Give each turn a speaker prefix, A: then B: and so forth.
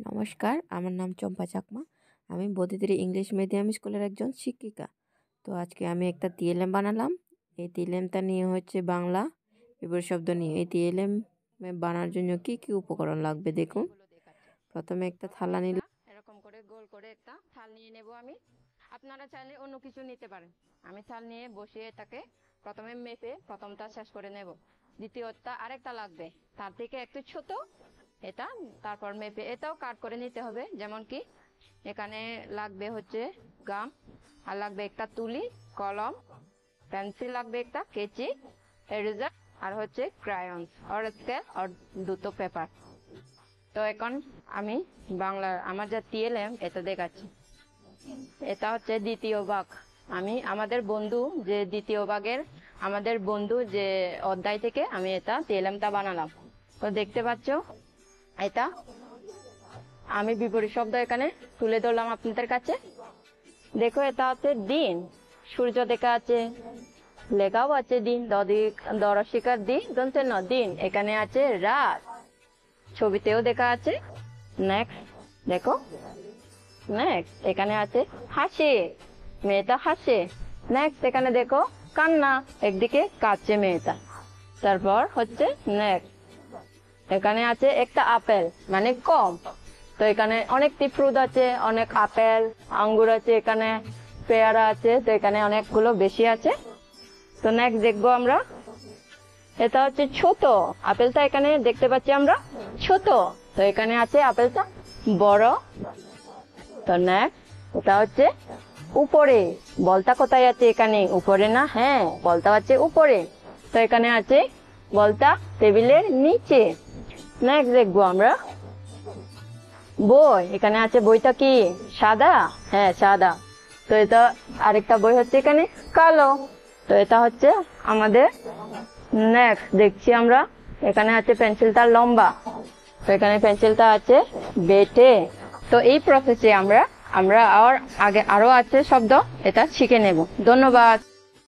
A: নমস্কার, আমার নাম চম্পা চাকমা। আমি বদ্বীতের ইংলিশ মিডিয়াম স্কুলের একজন শিক্ষিকা। তো আজকে আমি একটা টিএলএম বানালাম। এই টিএলএমটা নিয়ে হচ্ছে বাংলা বিপরীত শব্দ নিয়ে। এই টিএলএম বানানোর জন্য কি কি উপকরণ লাগবে দেখুন। প্রথমে একটা থালা নিলাম,
B: এরকম করে গোল করে একটা থাল নিয়ে নেব আমি। আপনারা চাইলে অন্য কিছু নিতে পারেন। আমি থাল নিয়ে বসিয়ে এটাকে প্রথমে মেপে প্রথমটা শেষ করে নেব। দ্বিতীয়টা আরেকটা লাগবে, তার থেকে একটু ছোট এটা, তারপর মেপে এটাও কাট করে নিতে হবে। যেমন কি এখানে লাগবে হচ্ছে গাম, আর লাগবে একটা তুলি, কলম, পেন্সিল লাগবে একটা, কেচি, এরেজার, আর হচ্ছে ক্রায়ন্স আর স্কেল আর দুটো পেপার। তো এখন আমি বাংলা আমার যা টিএলএম এটা দেখাচ্ছি। এটা হচ্ছে দ্বিতীয় ভাগ। আমি আমাদের বন্ধু যে দ্বিতীয় ভাগের আমাদের বন্ধু যে অধ্যায় থেকে আমি এটা টিএলএমটা বানালাম। তো দেখতে পাচ্ছ, এটা আমি বিপরীত শব্দ এখানে তুলে ধরলাম আপনাদের কাছে। দেখো, এটা হচ্ছে দিন, সূর্য দেখা আছে, লেখাও আছে দিন, দরশিকার দিন দন্তে ন দিন। এখানে আছে রাত, ছবিতেও দেখা আছে। নেক্সট দেখো, নেক্সট এখানে আছে হাসি, মেয়েটা হাসে। নেক্সট এখানে দেখো কান্না, একদিকে কাঁদছে মেয়েটা। তারপর হচ্ছে নেক্সট এখানে আছে একটা আপেল, মানে কম। তো এখানে অনেকটি ফ্রুট আছে, অনেক আপেল আঙ্গুর আছে, এখানে পেয়ারা আছে, তো এখানে অনেকগুলো বেশি আছে। তো নেক্সট দেখবো আমরা, এটা হচ্ছে ছোট আপেলটা, এখানে দেখতে পাচ্ছি আমরা ছোট। তো এখানে আছে আপেলটা বড়। তো নেক্সট এটা হচ্ছে উপরে, বলটা কোথায় আছে? এখানে উপরে না? হ্যাঁ, বলটা আছে উপরে। তো এখানে আছে বলটা টেবিলের নিচে। নেক্সট দেখবো আমরা বই, এখানে আছে বইটা কি সাদা? হ্যাঁ, সাদা। তো এটা আরেকটা বই হচ্ছে এখানে কালো। তো এটা হচ্ছে আমাদের নেক্সট দেখছি আমরা, এখানে আছে পেন্সিলটা লম্বা, তো এখানে পেন্সিলটা আছে বেটে। তো এই প্রসেসে আমরা আমরা আর আগে আরো আছে শব্দ, এটা শিখে নেব। ধন্যবাদ।